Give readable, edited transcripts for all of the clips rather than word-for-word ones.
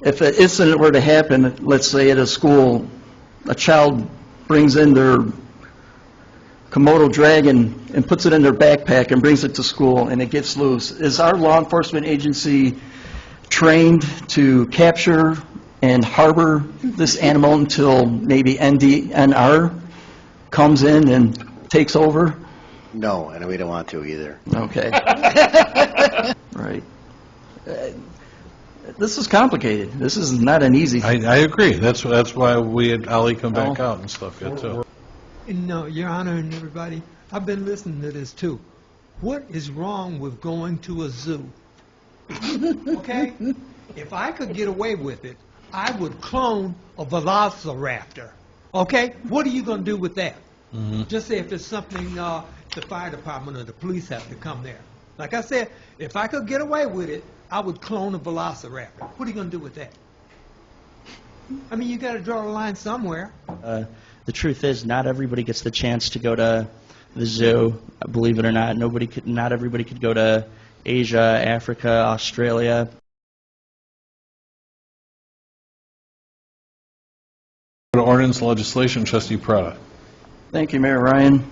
if an incident were to happen, let's say at a school, a child brings in their Komodo dragon and puts it in their backpack and brings it to school and it gets loose, is our law enforcement agency trained to capture and harbor this animal until maybe NDNR comes in and takes over? No, and we don't want to either. Okay. Right. This is complicated. This is not an easy thing. I agree. That's why we had Ali come back out and stuff. Yeah, too. No, Your Honor and everybody, I've been listening to this too. What is wrong with going to a zoo? Okay? If I could get away with it, I would clone a velociraptor. Okay? What are you going to do with that? Just say if it's something the fire department or the police have to come there. Like I said, if I could get away with it, I would clone a velociraptor. What are you going to do with that? I mean, you got to draw a line somewhere. The truth is, not everybody gets the chance to go to the zoo. Believe it or not, not everybody could go to Asia, Africa, Australia. Ordinance and legislation, Trustee Prada. Thank you, Mayor Ryan.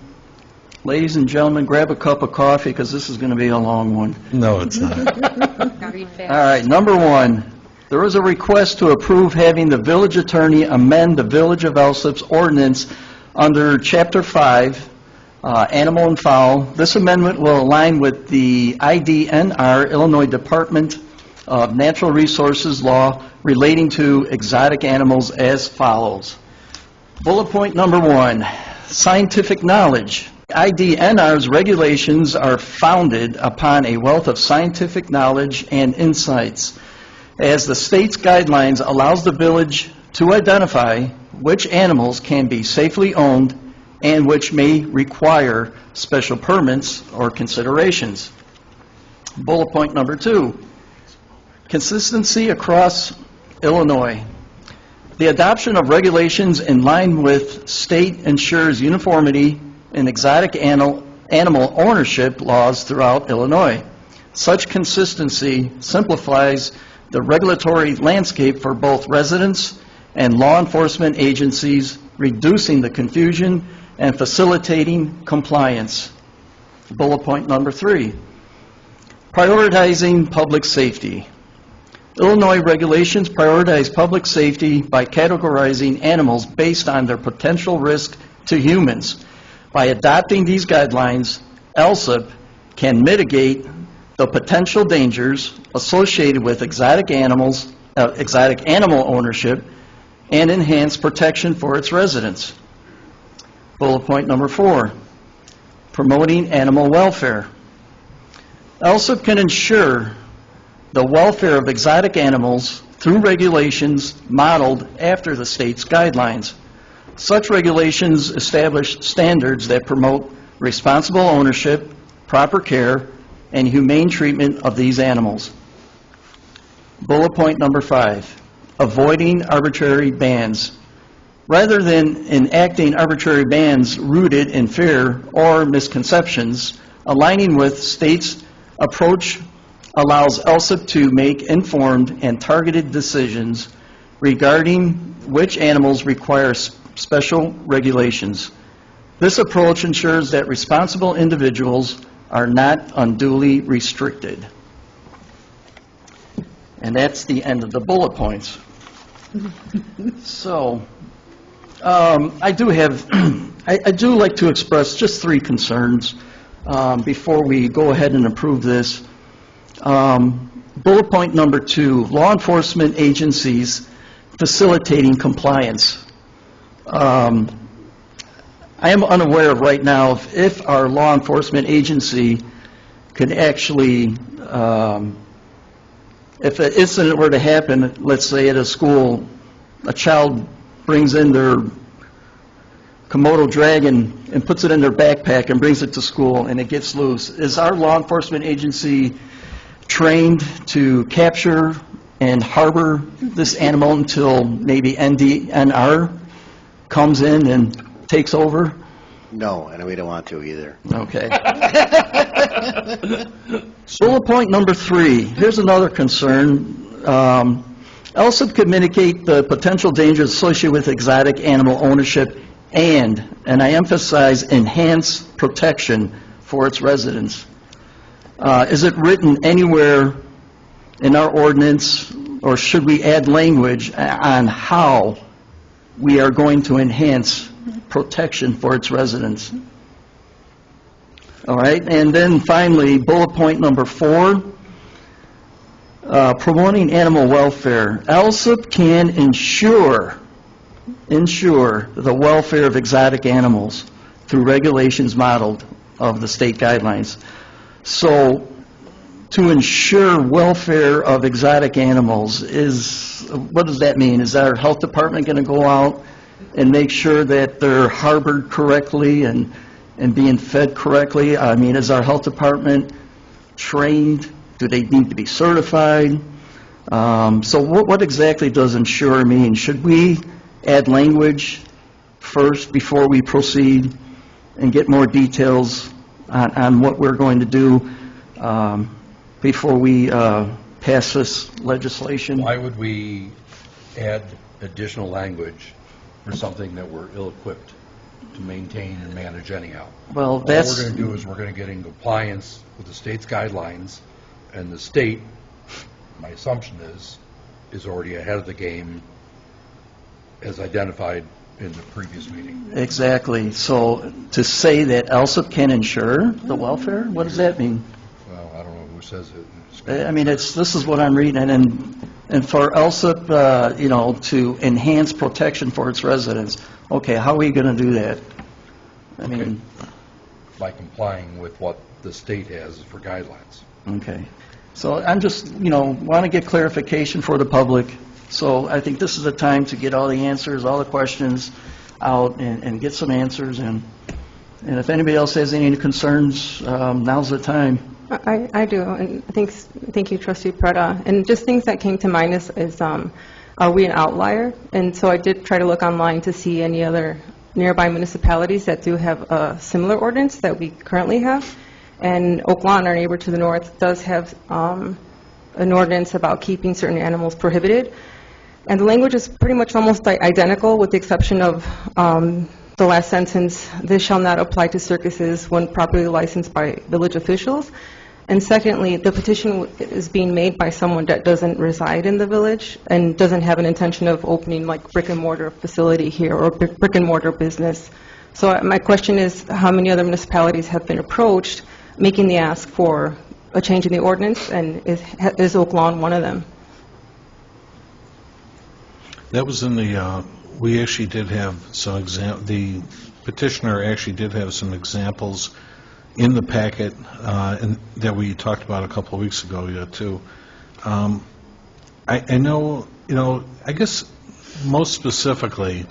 Ladies and gentlemen, grab a cup of coffee because this is going to be a long one. No, it's not. All right, number one, there is a request to approve having the village attorney amend the Village of Alsip's ordinance under Chapter 5, Animal and Fowl. This amendment will align with the IDNR, Illinois Department of Natural Resources law relating to exotic animals as follows. Bullet point number one, scientific knowledge. IDNR's regulations are founded upon a wealth of scientific knowledge and insights, as the state's guidelines allows the village to identify which animals can be safely owned and which may require special permits or considerations. Bullet point number two, consistency across Illinois. The adoption of regulations in line with state ensures uniformity in exotic animal ownership laws throughout Illinois. Such consistency simplifies the regulatory landscape for both residents and law enforcement agencies, reducing the confusion and facilitating compliance. Bullet point number three, prioritizing public safety. Illinois regulations prioritize public safety by categorizing animals based on their potential risk to humans. By adopting these guidelines, Alsip can mitigate the potential dangers associated with exotic animal ownership and enhance protection for its residents. Bullet point number four, promoting animal welfare. Alsip can ensure the welfare of exotic animals through regulations modeled after the state's guidelines. Such regulations establish standards that promote responsible ownership, proper care, and humane treatment of these animals. Bullet point number five, avoiding arbitrary bans. Rather than enacting arbitrary bans rooted in fear or misconceptions, aligning with states' approach allows Alsip to make informed and targeted decisions regarding which animals require special regulations. This approach ensures that responsible individuals are not unduly restricted. And that's the end of the bullet points. So, I do like to express just three concerns before we go ahead and approve this. Bullet point number two, law enforcement agencies facilitating compliance. I am unaware of right now if our law enforcement agency could actually, if an incident were to happen, let's say at a school, a child brings in their Komodo dragon and puts it in their backpack and brings it to school and it gets loose, is our law enforcement agency trained to capture and harbor this animal until maybe NDNR comes in and takes over? No, and we don't want to either. Okay. Bullet point number three. Here's another concern. Alsip could mitigate the potential dangers associated with exotic animal ownership and I emphasize, enhance protection for its residents. Is it written anywhere in our ordinance, or should we add language on how we are going to enhance protection for its residents? All right, and then finally, bullet point number 4, promoting animal welfare. Alsip can ensure the welfare of exotic animals through regulations modeled of the state guidelines. So, to ensure welfare of exotic animals what does that mean? Is our health department going to go out and make sure that they're harbored correctly and being fed correctly? I mean, is our health department trained? Do they need to be certified? So what exactly does ensure mean? Should we add language first before we proceed and get more details on what we're going to do before we pass this legislation? Why would we add additional language for something that we're ill-equipped to maintain and manage anyhow? Well, All that's... we're going to do is we're going to get in compliance with the state's guidelines, and the state, my assumption is already ahead of the game as identified in the previous meeting. Exactly. So to say that Alsip can ensure the welfare, what does that mean? Well, I don't know who says it. It's I mean, this is what I'm reading, and for Alsip, to enhance protection for its residents. Okay, how are we going to do that? I mean, by complying with what the state has for guidelines. okay. So I'm just, want to get clarification for the public. So I think this is the time to get all the answers, all the questions out, and get some answers. And if anybody else has any concerns, now's the time. I do, and thank you, Trustee Preda. And just things that came to mind is are we an outlier? And so I did try to look online to see any other nearby municipalities that do have a similar ordinance that we currently have. And Oak Lawn, our neighbor to the north, does have an ordinance about keeping certain animals prohibited. And the language is pretty much almost identical, with the exception of the last sentence, this shall not apply to circuses when properly licensed by village officials. And secondly, the petition is being made by someone that doesn't reside in the village and doesn't have an intention of opening like brick and mortar facility here or brick and mortar business. So my question is, how many other municipalities have been approached making the ask for a change in the ordinance, and is Oak Lawn one of them? That was in the, we actually did have some the petitioner actually did have some examples in the packet and that we talked about a couple of weeks ago, too. I know, I guess most specifically,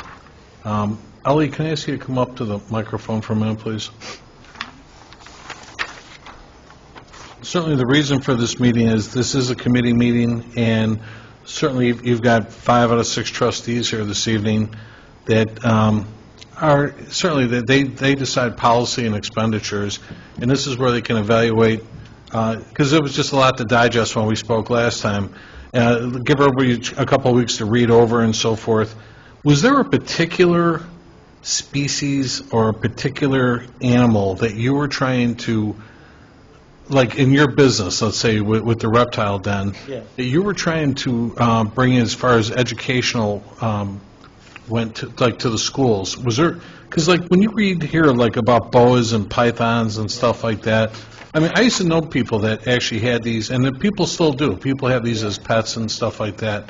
Ali, can I ask you to come up to the microphone for a minute, please? Certainly the reason for this meeting is this is a committee meeting, and certainly you've got 5 out of 6 trustees here this evening that are certainly that they decide policy and expenditures, and this is where they can evaluate, because it was just a lot to digest when we spoke last time. Give everybody a couple of weeks to read over and so forth. Was there a particular species or a particular animal that you were trying to, like in your business, let's say with the reptile den, that you were trying to bring in as far as educational went to, like to the schools? Was there, because like when you read here like about boas and pythons and stuff like that, I mean, I used to know people that actually had these, and that people still do. People have these as pets and stuff like that.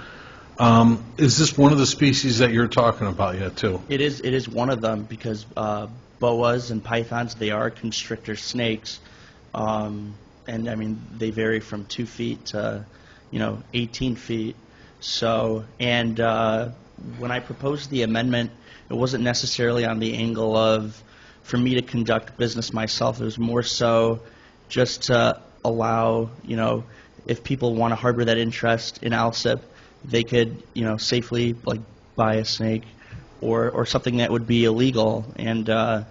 Is this one of the species that you're talking about yet too? It is one of them, because boas and pythons, they are constrictor snakes. And I mean, they vary from 2 feet to, 18 feet. So, and when I proposed the amendment, it wasn't necessarily on the angle of, for me to conduct business myself. It was more so just to allow, if people want to harbor that interest in Alsip, they could, safely like buy a snake or something that would be illegal. And the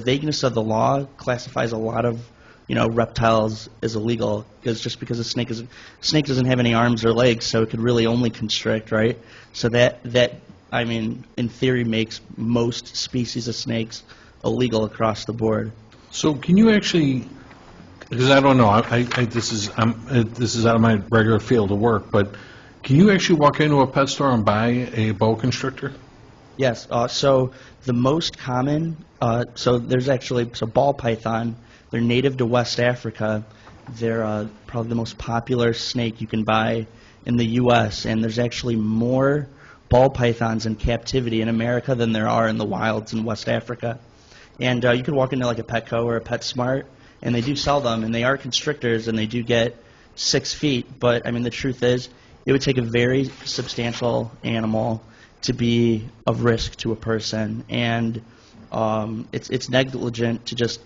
vagueness of the law classifies a lot of reptiles is illegal, because a snake doesn't have any arms or legs, so it could really only constrict, right? So that in theory makes most species of snakes illegal across the board. So can you actually, because I don't know, this is out of my regular field of work, but can you actually walk into a pet store and buy a boa constrictor? Yes. So the most common, ball python. They're native to West Africa. They're probably the most popular snake you can buy in the U.S. And there's actually more ball pythons in captivity in America than there are in the wilds in West Africa. And you could walk into like a Petco or a PetSmart, and they do sell them, and they are constrictors, and they do get 6 feet. But the truth is, it would take a very substantial animal to be of risk to a person, and it's negligent to just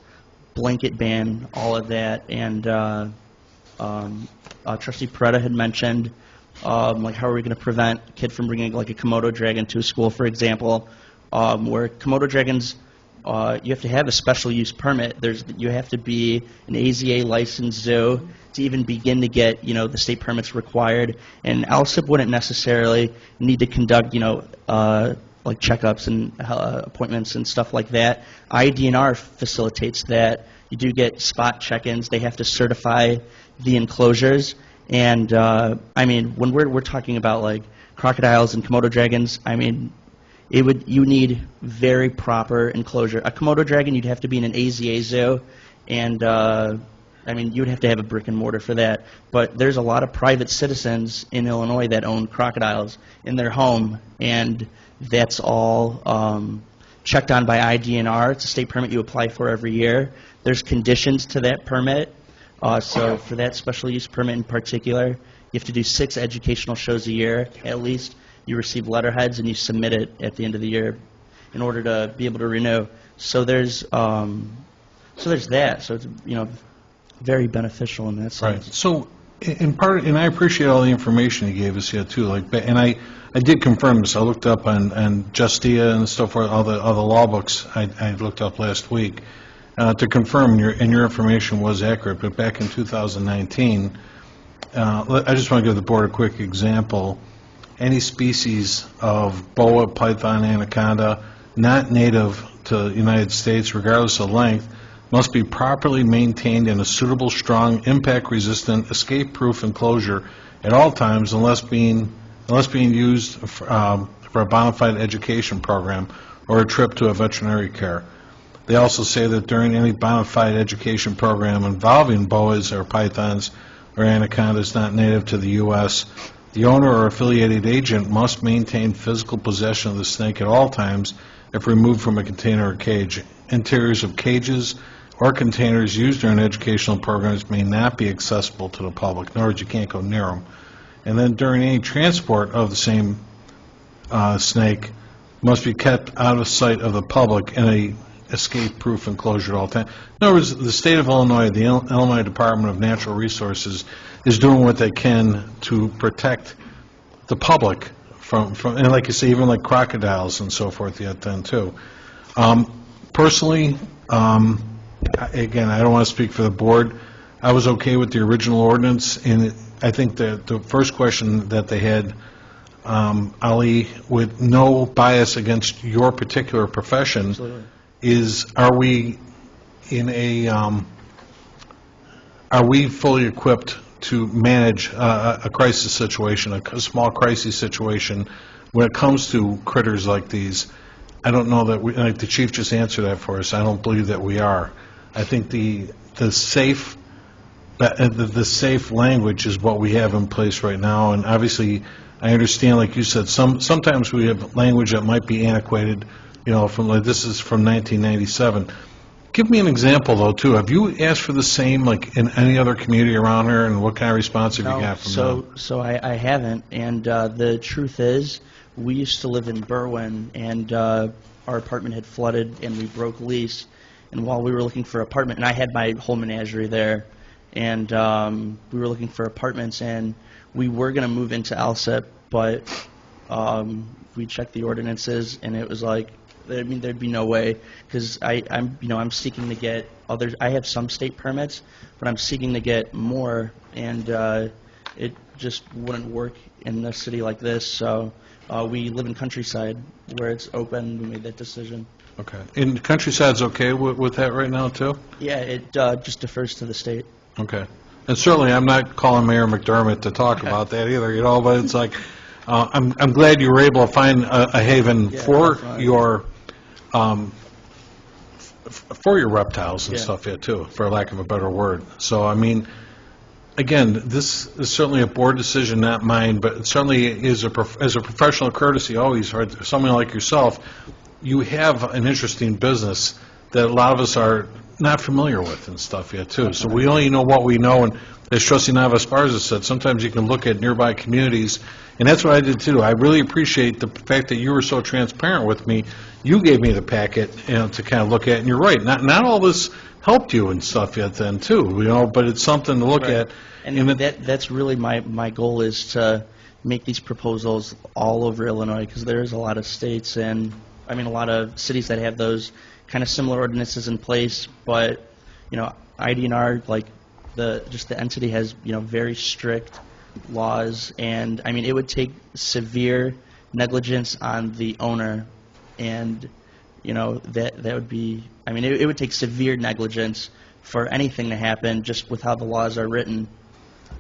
blanket ban all of that. And Trustee Peretta had mentioned, like, how are we going to prevent a kid from bringing like a Komodo dragon to a school, for example, where Komodo dragons, you have to have a special use permit. You have to be an AZA licensed zoo to even begin to get, the state permits required. And Alsip wouldn't necessarily need to conduct, like checkups and appointments and stuff like that. IDNR facilitates that. You do get spot check-ins. They have to certify the enclosures. And when we're talking about like crocodiles and Komodo dragons, you need very proper enclosure. A Komodo dragon, you'd have to be in an AZA zoo, and you would have to have a brick and mortar for that. But there's a lot of private citizens in Illinois that own crocodiles in their home, and that's all checked on by IDNR. It's a state permit you apply for every year. There's conditions to that permit. So for that special use permit in particular, you have to do 6 educational shows a year at least. You receive letterheads, and you submit it at the end of the year in order to be able to renew. So there's that. So it's very beneficial in that sense. Right. So and I appreciate all the information you gave us here too. And I did confirm this. I looked up on Justia and so forth, all the law books I looked up last week to confirm your information was accurate. But back in 2019, I just want to give the board a quick example. Any species of boa, python, anaconda not native to the United States, regardless of length, must be properly maintained in a suitable, strong, impact-resistant, escape-proof enclosure at all times, unless being used for a bona fide education program or a trip to a veterinary care. They also say that during any bona fide education program involving boas or pythons or anacondas not native to the U.S., the owner or affiliated agent must maintain physical possession of the snake at all times if removed from a container or cage. Interiors of cages or containers used during educational programs may not be accessible to the public. In other words, you can't go near them. And then during any transport of the same snake must be kept out of sight of the public in a escape-proof enclosure at all times. In other words, the state of Illinois, the Illinois Department of Natural Resources, is doing what they can to protect the public from and like you say, even like crocodiles and so forth yet then too. Personally, again, I don't want to speak for the board. I was okay with the original ordinance, and I think that the first question that they had, Ali, with no bias against your particular profession, Absolutely. is are we fully equipped to manage a crisis situation, a small crisis situation, when it comes to critters like these? I don't know that like the chief just answered that for us. I don't believe that we are. I think the safe language is what we have in place right now, and obviously I understand, like you said, sometimes we have language that might be antiquated, from like this is from 1997. Give me an example, though, too. Have you asked for the same, like, in any other community around here, and what kind of response have you got from them? So I haven't, and the truth is, we used to live in Berwyn, and our apartment had flooded, and we broke lease, and while we were looking for an apartment, and I had my whole menagerie there, and we were looking for apartments, and we were going to move into Alsip, but we checked the ordinances, and it was like, I mean, there'd be no way, because I'm seeking to get others. I have some state permits, but I'm seeking to get more, and it just wouldn't work in a city like this. So we live in countryside where it's open. We made that decision. Okay. And Countryside's okay with that right now, too? Yeah, it just defers to the state. Okay. And certainly, I'm not calling Mayor McDermott to talk about that either, but it's like, I'm glad you were able to find a haven for definitely. your, for your reptiles and Yeah. stuff, too, for lack of a better word. So, I mean, again, this is certainly a board decision, not mine, but it certainly is as a professional courtesy always, or someone like yourself, you have an interesting business that a lot of us are not familiar with and stuff yet, too. So we only know what we know, and as Trustee Navas-Esparza said, sometimes you can look at nearby communities, and that's what I did, too. I really appreciate the fact that you were so transparent with me. You gave me the packet, to kind of look at, and you're right, not all this helped you and stuff yet then, too, but it's something to look at. And that's really my goal, is to make these proposals all over Illinois, because there's a lot of states and, a lot of cities that have those kind of similar ordinances in place, but, IDNR, like, the entity has, very strict laws, and, it would take severe negligence on the owner, and, that would be, it would take severe negligence for anything to happen just with how the laws are written.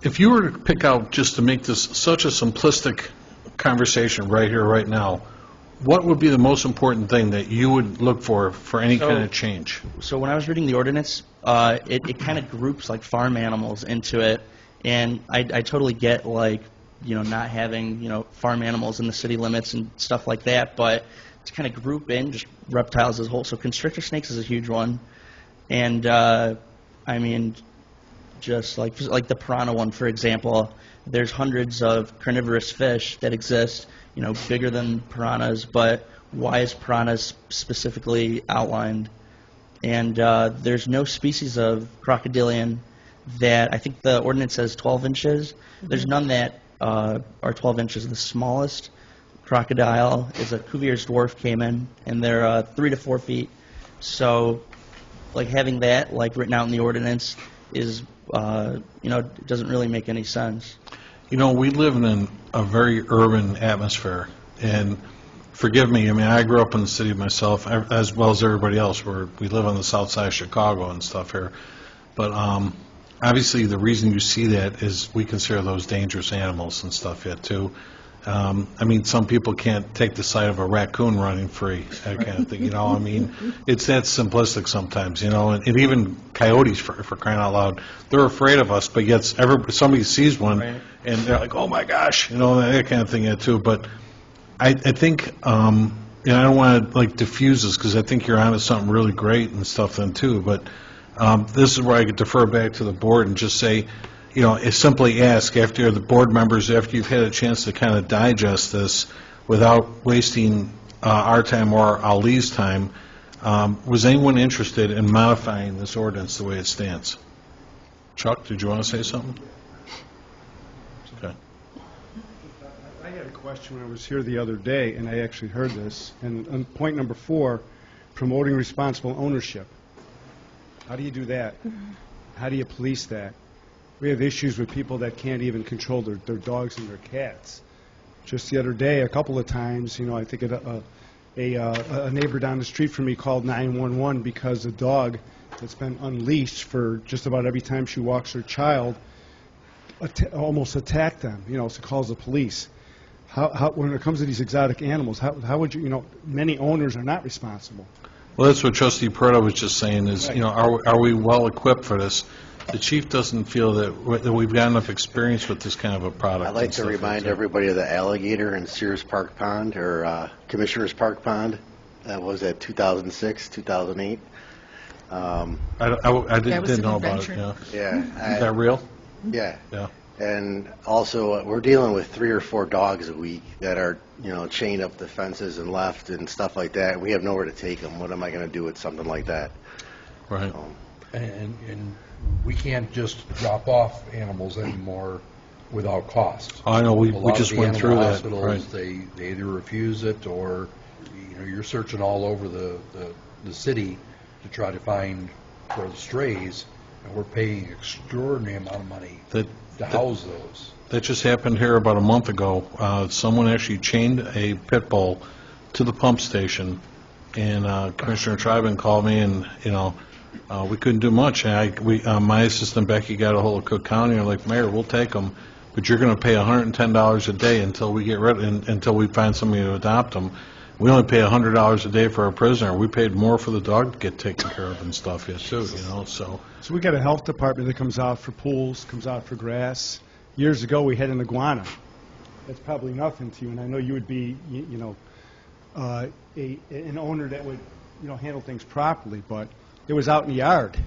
If you were to pick out, just to make this such a simplistic conversation right here, right now, what would be the most important thing that you would look for any kind of change? So when I was reading the ordinance, it kind of groups like farm animals into it, and I totally get not having farm animals in the city limits and stuff like that, but to kind of group in just reptiles as a whole. So constrictor snakes is a huge one, and just like the piranha one, for example, there's hundreds of carnivorous fish that exist, bigger than piranhas, but why is piranhas specifically outlined? And there's no species of crocodilian that, I think the ordinance says 12 inches. There's none that are 12 inches. The smallest crocodile is a Cuvier's dwarf caiman, and they're 3 to 4 feet. So, having that, written out in the ordinance is, it doesn't really make any sense. We live in a very urban atmosphere, and forgive me, I grew up in the city myself, as well as everybody else, where we live on the south side of Chicago and stuff here. But obviously, the reason you see that is we consider those dangerous animals and stuff yet, too. Some people can't take the sight of a raccoon running free, that kind of thing, It's that simplistic sometimes, and even coyotes, for crying out loud, they're afraid of us, but yet somebody sees one, Right. and they're like, oh my gosh, that kind of thing yet, too. But I think, I don't want to, diffuse this, because I think you're onto something really great and stuff then, too, but this is where I could defer back to the board and just say, simply ask, after the board members, after you've had a chance to kind of digest this without wasting our time or Ali's time, was anyone interested in modifying this ordinance the way it stands? Chuck, did you want to say something? Okay. I had a question when I was here the other day, and I actually heard this. And on point number 4, promoting responsible ownership. How do you do that? How do you police that? We have issues with people that can't even control their dogs and their cats. Just the other day, a couple of times, I think a neighbor down the street from me called 911 because a dog that's been unleashed for just about every time she walks her child almost attacked them, so calls the police. How, when it comes to these exotic animals, how would you, many owners are not responsible. Well, that's what Trustee Peretta was just saying is, are we well equipped for this? The chief doesn't feel that we've got enough experience with this kind of a product. I'd like to remind everybody of the alligator in Sears Park Pond, or Commissioner's Park Pond. That was at 2006, 2008. I didn't know about it. Yeah. Is that real? Yeah. Yeah. And also, we're dealing with 3 or 4 dogs a week that are, chained up the fences and left and stuff like that. We have nowhere to take them. What am I going to do with something like that? Right. And we can't just drop off animals anymore without cost. I know, we A lot just of the went through animal that. hospitals, Right. they either refuse it or You know, you're searching all over the city to try to find for the strays, and we're paying extraordinary amount of money to house those. That just happened here about a month ago. Someone actually chained a pit bull to the pump station, and Commissioner Tribun called me, and, you know, we couldn't do much. My assistant Becky got a hold of Cook County, and like, Mayor, we'll take them, but you're going to pay $110 a day until we get rid, until we find somebody to adopt them. We only pay $100 a day for a prisoner. We paid more for the dog to get taken care of and stuff, yes, too, you know, so. So we got a health department that comes out for pools, comes out for grass. Years ago, we had an iguana. That's probably nothing to you, and I know you would be, an owner that would, handle things properly, but it was out in the yard.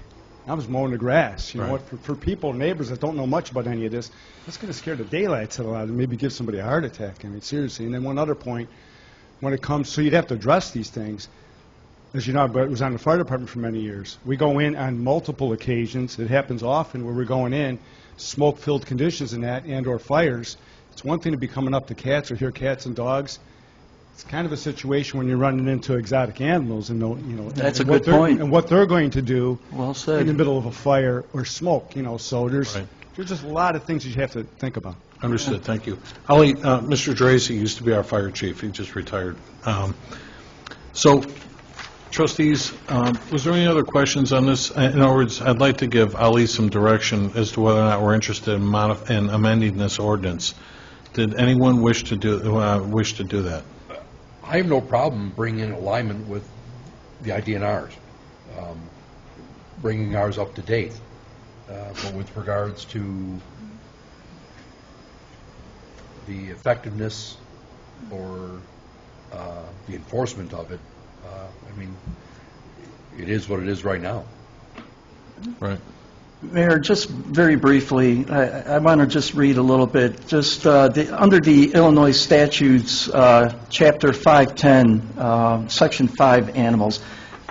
I was mowing the grass. You know Right. what? For people, neighbors that don't know much about any of this, that's going to scare the daylights out of them and maybe give somebody a heart attack. I mean, seriously. And then one other point, when it comes, so you'd have to address these things. As you know, but it was on the fire department for many years. We go in on multiple occasions. It happens often where we're going in, smoke-filled conditions and that, and/or fires. It's one thing to be coming up to cats or hear cats and dogs. It's kind of a situation when you're running into exotic animals and That's a and what good they're- point. And what they're going to do Well in the said. middle of a fire or smoke. So there's Right. just a lot of things that you have to think about. Understood, thank you. Mr. Dracy used to be our fire chief, he just retired. So, trustees, was there any other questions on this? In other words, I'd like to give Ali some direction as to whether or not we're interested in amending this ordinance. Did anyone wish to do that? I have no problem bringing in alignment with the IDNRs, bringing ours up to date. But with regards to the effectiveness or the enforcement of it, I mean, it is what it is right now. Right. Mayor, just very briefly, I want to just read a little bit. Just under the Illinois statutes, Chapter 510, Section 5, animals.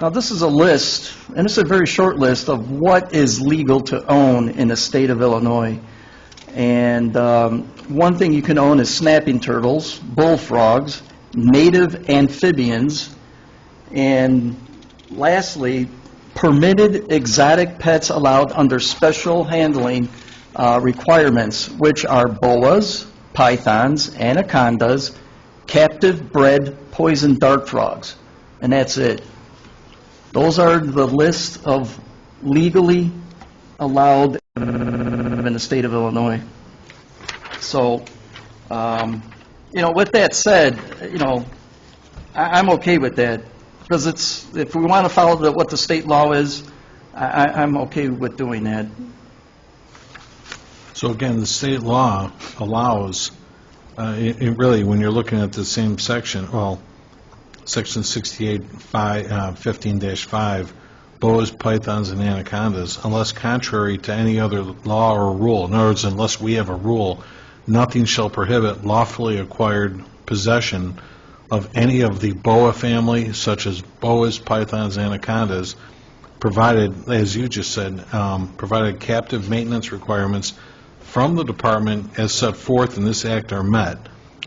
Now, this is a list, and it's a very short list of what is legal to own in the state of Illinois. And one thing you can own is snapping turtles, bullfrogs, native amphibians, and lastly, permitted exotic pets allowed under special handling requirements, which are boas, pythons, anacondas, captive bred poison dart frogs, and that's it. Those are the list of legally allowed in the state of Illinois. So, with that said, I'm okay with that. Because if we want to follow what the state law is, I'm okay with doing that. So again, the state law allows, really, when you're looking at the same section, Section 68, 15-5, boas, pythons, and anacondas, unless contrary to any other law or rule. In other words, unless we have a rule, nothing shall prohibit lawfully acquired possession of any of the boa family, such as boas, pythons, anacondas, provided, as you just said, provided captive maintenance requirements from the department as set forth in this act are met.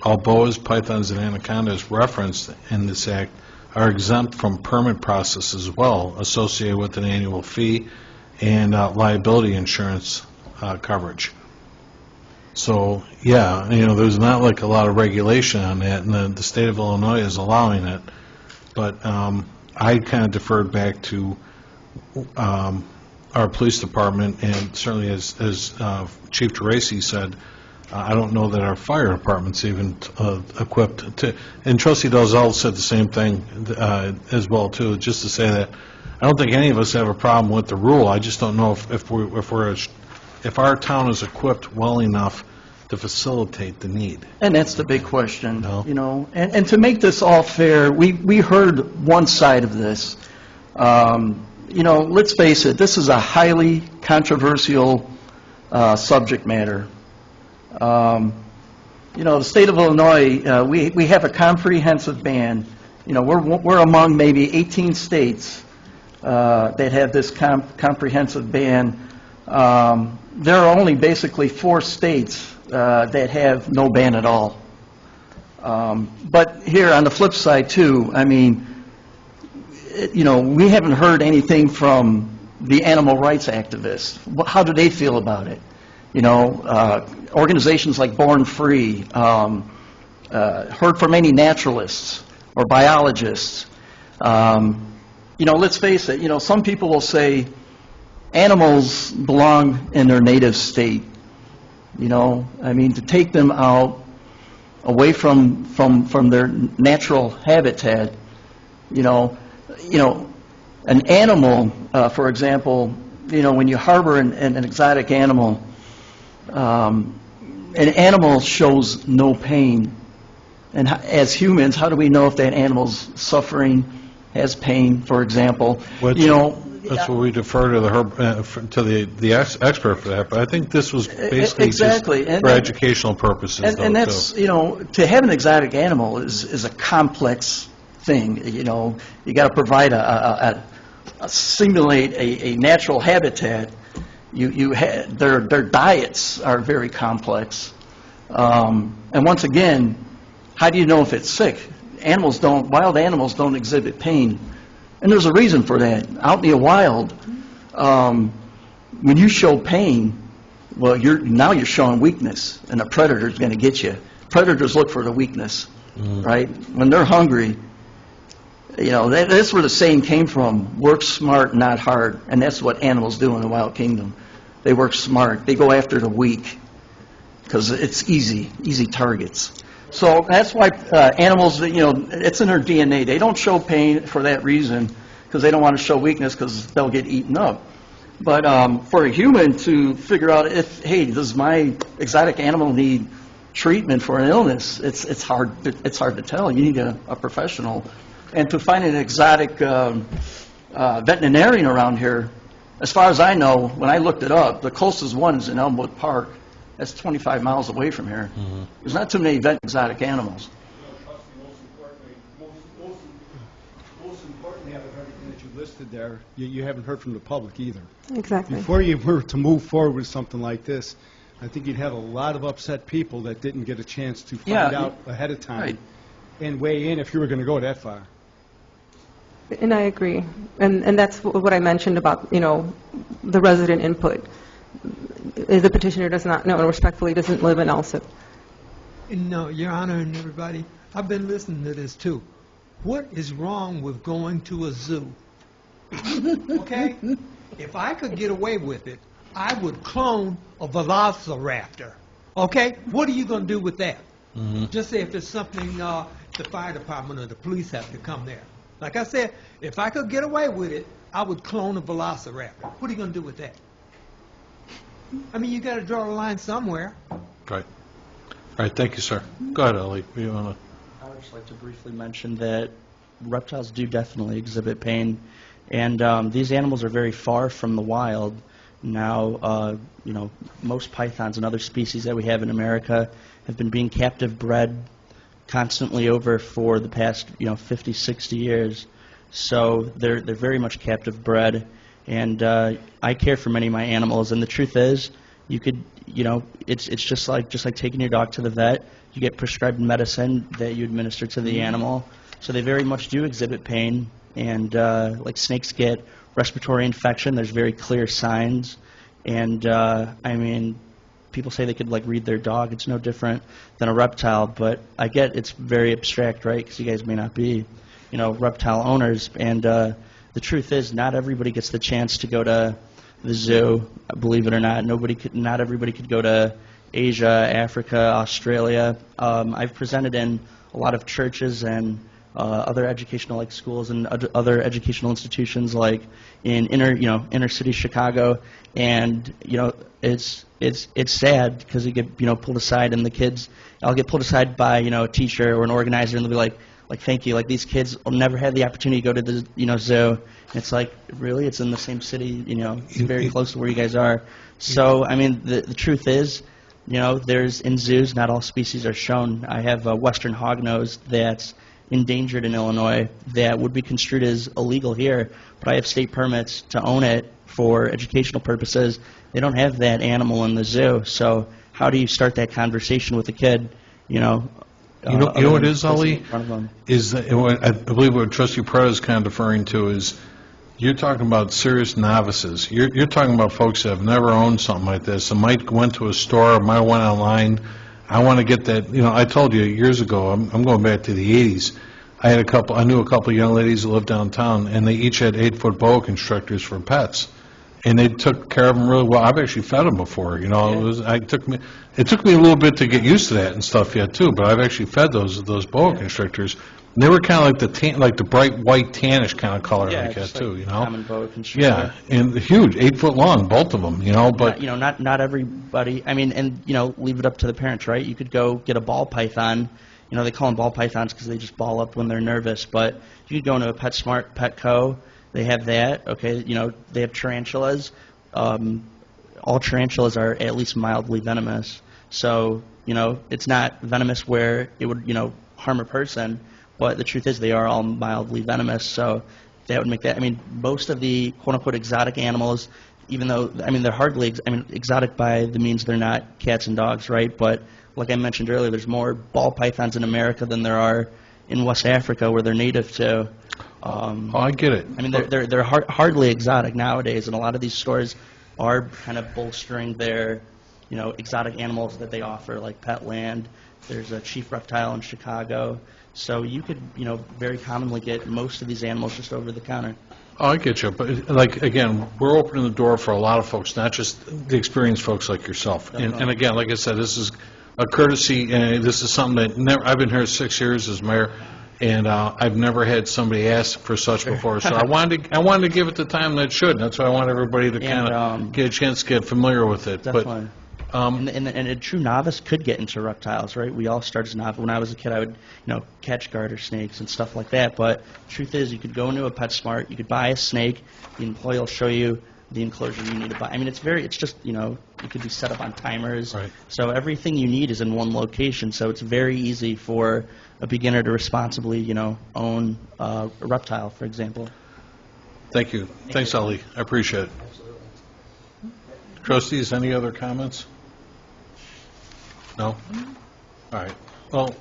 All boas, pythons, and anacondas referenced in this act are exempt from permit process as well, associated with an annual fee and liability insurance coverage. So, yeah, there's not like a lot of regulation on that, and the state of Illinois is allowing it. But I kind of deferred back to our police department, and certainly as Chief Geraci said, I don't know that our fire department's even equipped to, and Trustee Dalzell said the same thing as well, too, just to say that I don't think any of us have a problem with the rule. I just don't know if our town is equipped well enough to facilitate the need. And that's the big question, No. And to make this all fair, we heard one side of this. Let's face it, this is a highly controversial subject matter. The state of Illinois, we have a comprehensive ban. We're among maybe 18 states that have this comprehensive ban. There are only basically 4 states that have no ban at all. But here, on the flip side, too, I mean, we haven't heard anything from the animal rights activists. How do they feel about it? Organizations like Born Free, heard from any naturalists or biologists. Let's face it, some people will say animals belong in their native state. To take them out away from their natural habitat, an animal, for example, when you harbor an exotic animal, an animal shows no pain. And as humans, how do we know if that animal's suffering, has pain, for example? That's what we defer to the expert for that, but I think this was basically exactly. just for educational purposes. And that's, to have an exotic animal is a complex thing. You got to provide simulate a natural habitat. Their diets are very complex. And once again, how do you know if it's sick? Wild animals don't exhibit pain. And there's a reason for that. Out in the wild, when you show pain, well, you're showing weakness, and a predator's going to get you. Predators look for the weakness, right? When they're hungry, that's where the saying came from, work smart, not hard. And that's what animals do in the wild kingdom. They work smart. They go after the weak because it's easy targets. So that's why animals, it's in their DNA. They don't show pain for that reason because they don't want to show weakness because they'll get eaten up. But for a human to figure out does my exotic animal need treatment for an illness, it's hard to tell. You need a professional. And to find an exotic veterinarian around here, as far as I know, when I looked it up, the closest one is in Elmwood Park. That's 25 miles away from here. Mm-hmm. There's not too many exotic animals. Most importantly, out of everything that you listed there, you haven't heard from the public either. Exactly. Before you were to move forward with something like this, I think you'd have a lot of upset people that didn't get a chance to find out ahead of time right. and weigh in if you were going to go that far. And I agree. And that's what I mentioned about, the resident input. The petitioner does not know and respectfully doesn't live in Alsip. No, Your Honor and everybody, I've been listening to this too. What is wrong with going to a zoo? Okay? If I could get away with it, I would clone a velociraptor. Okay? What are you going to do with that? Mm-hmm. Just say if it's something the fire department or the police have to come there. Like I said, if I could get away with it, I would clone a velociraptor. What are you going to do with that? I mean, you got to draw the line somewhere. Right. All right, thank you, sir. Go ahead, Ellie. You want I would just like to briefly mention that reptiles do definitely exhibit pain, and these animals are very far from the wild. Now, most pythons and other species that we have in America have been being captive bred constantly over for the past, 50, 60 years. So they're very much captive bred. And I care for many of my animals, and the truth is, you could, it's just like taking your dog to the vet. You get prescribed medicine that you administer to the animal, so they very much do exhibit pain. And like snakes get respiratory infection, there's very clear signs. And people say they could read their dog. It's no different than a reptile, but I get it's very abstract, right? Because you guys may not be, reptile owners, and the truth is, not everybody gets the chance to go to the zoo. Believe it or not, not everybody could go to Asia, Africa, Australia. I've presented in a lot of churches and other educational schools and other educational institutions in inner city Chicago, and it's sad because you get pulled aside, and I'll get pulled aside by a teacher or an organizer, and they'll be like, thank you. These kids will never have the opportunity to go to the zoo. And it's really, it's in the same city. It's very close to where you guys are. So, the truth is, there's in zoos, not all species are shown. I have a western hognose that's endangered in Illinois that would be construed as illegal here, but I have state permits to own it for educational purposes. They don't have that animal in the zoo. So, how do you start that conversation with a kid? You know other what than it is, placing Ali? it in front of them. Is that, I believe what Trustee Peretta is kind of deferring to is, you're talking about serious novices. You're talking about folks that have never owned something like this, and might went to a store, might went online. I want to get that, I told you years ago, I'm going back to the 80s. I knew a couple of young ladies who lived downtown, and they each had 8-foot boa constrictors for pets. And they took care of them really well. I've actually fed them before, It took me a little bit to get used to that and stuff yet too, but I've actually fed those boa constrictors. And they were kind of like the bright white tannish kind of color Yeah, like that just too, common boa constrictor. Yeah, and huge, 8-foot long, both of them, but Not everybody, leave it up to the parents, right? You could go get a ball python, they call them ball pythons because they just ball up when they're nervous, but you could go into a PetSmart, Petco, they have that, okay, they have tarantulas. All tarantulas are at least mildly venomous, so, it's not venomous where it would, harm a person, but the truth is they are all mildly venomous, so that would make that, most of the quote-unquote exotic animals, even though, they're hardly, exotic by the means they're not cats and dogs, right? But like I mentioned earlier, there's more ball pythons in America than there are in West Africa where they're native to. I get it. They're hardly exotic nowadays, and a lot of these stores are kind of bolstering their, exotic animals that they offer, like Petland. There's a Chief Reptile in Chicago. So you could, very commonly get most of these animals just over the counter. Oh, I get you, but again, we're opening the door for a lot of folks, not just the experienced folks like yourself. And again, like I said, this is a courtesy, and this is something that I've been here 6 years as mayor, and I've never had somebody ask for such before. So I wanted to give it the time that it should. That's why I want everybody to kind of get a chance to get familiar with it. Definitely. But And a true novice could get into reptiles, right? We all start as novice. When I was a kid, I would, catch garter snakes and stuff like that. But the truth is, you could go into a PetSmart, you could buy a snake, the employee will show you the enclosure you need to buy. It's just, it could be set up on timers. Right. So everything you need is in one location. So it's very easy for a beginner to responsibly, own a reptile, for example. thank you. Thanks, Ali. I appreciate it. Trustees, any other comments? No? All right. Well,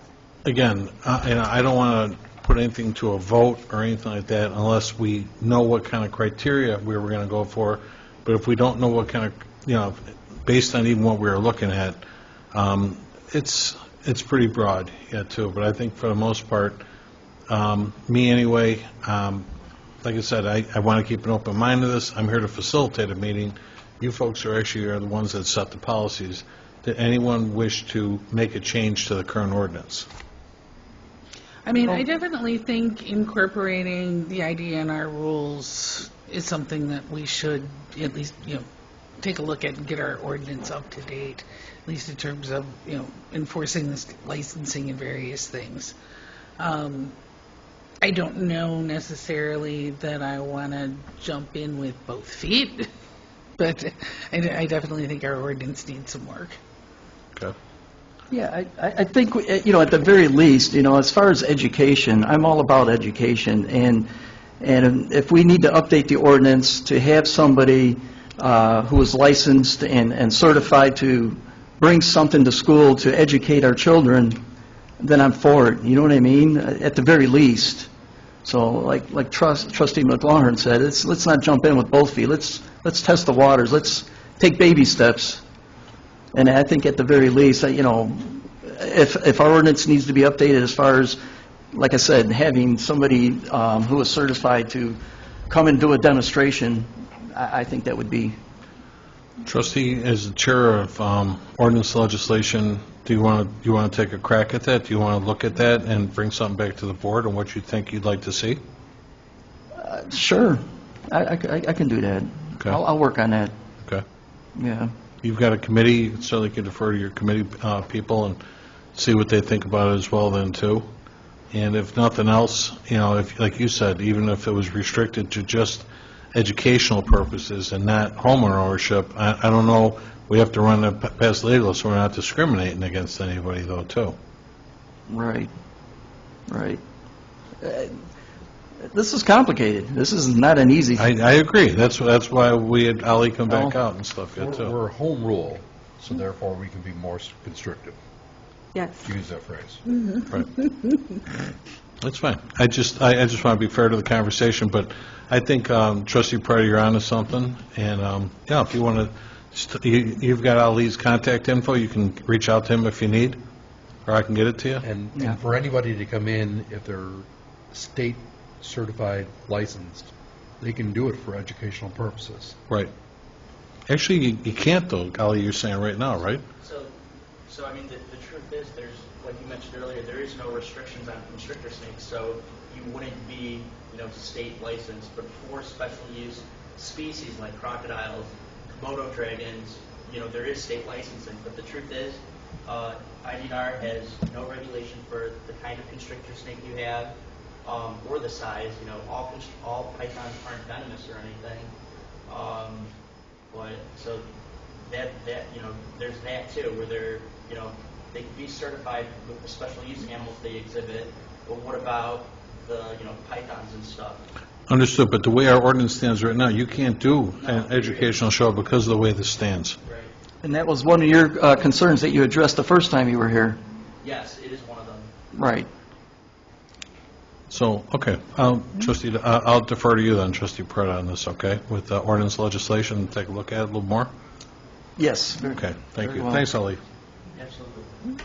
again, I don't want to put anything to a vote or anything like that unless we know what kind of criteria we were going to go for. But if we don't know what kind of, based on even what we were looking at, it's pretty broad yet too. But I think for the most part, me anyway, like I said, I want to keep an open mind to this. I'm here to facilitate a meeting. You folks are the ones that set the policies. Did anyone wish to make a change to the current ordinance? I definitely think incorporating the idea in our rules is something that we should at least, take a look at and get our ordinance up to date, at least in terms of, enforcing this licensing and various things. I don't know necessarily that I want to jump in with both feet, but I definitely think our ordinance needs some work. Okay. Yeah, I think, at the very least, as far as education, I'm all about education, and if we need to update the ordinance to have somebody who is licensed and certified to bring something to school to educate our children, then I'm for it, you know what I mean, at the very least. So like Trustee McLaurin said, let's not jump in with both feet, let's test the waters, let's take baby steps. And I think at the very least, if our ordinance needs to be updated as far as, like I said, having somebody who is certified to come and do a demonstration, I think that would be. Trustee, as the chair of ordinance legislation, do you want to take a crack at that? Do you want to look at that and bring something back to the board on what you think you'd like to see? Sure, I can do that. Okay. I'll work on that. Okay. Yeah. You've got a committee, you certainly can defer to your committee people and see what they think about it as well then too. And if nothing else, if, like you said, even if it was restricted to just educational purposes and not homeowner ownership, I don't know, we have to run it past legal so we're not discriminating against anybody though too. Right. This is complicated. This is not an easy. I agree. That's why we had Ali come back out and stuff yet too. We're home rule, so therefore we can be more constrictive. Yes. to use that phrase. Right. That's fine. I just want to be fair to the conversation, but I think Trustee Pryor, you're onto something, and, yeah, if you want to, you've got Ali's contact info, you can reach out to him if you need, or I can get it to you. And for anybody to come in, if they're state certified, licensed, they can do it for educational purposes. Right. Actually, you can't, though, Ali, you're saying right now, right? So I mean, the truth is, there's, like you mentioned earlier, there is no restrictions on constrictor snakes, so you wouldn't be, state licensed, but for special use species like crocodiles, Komodo dragons, there is state licensing, but the truth is, IDNR has no regulation for the kind of constrictor snake you have, or the size. All pythons aren't venomous or anything. But so that there's that too, where they can be certified with the special use animals they exhibit. But what about the pythons and stuff? Understood, but the way our ordinance stands right now, you can't do an educational show because of the way this stands. Right. And that was one of your concerns that you addressed the first time you were here. Yes, it is one of them. Right. So, okay, Trustee, I'll defer to you then, Trustee Prada, on this, okay? With ordinance legislation, take a look at it a little more? Yes. Okay, thank Very you. well. Thanks, Ali. Absolutely.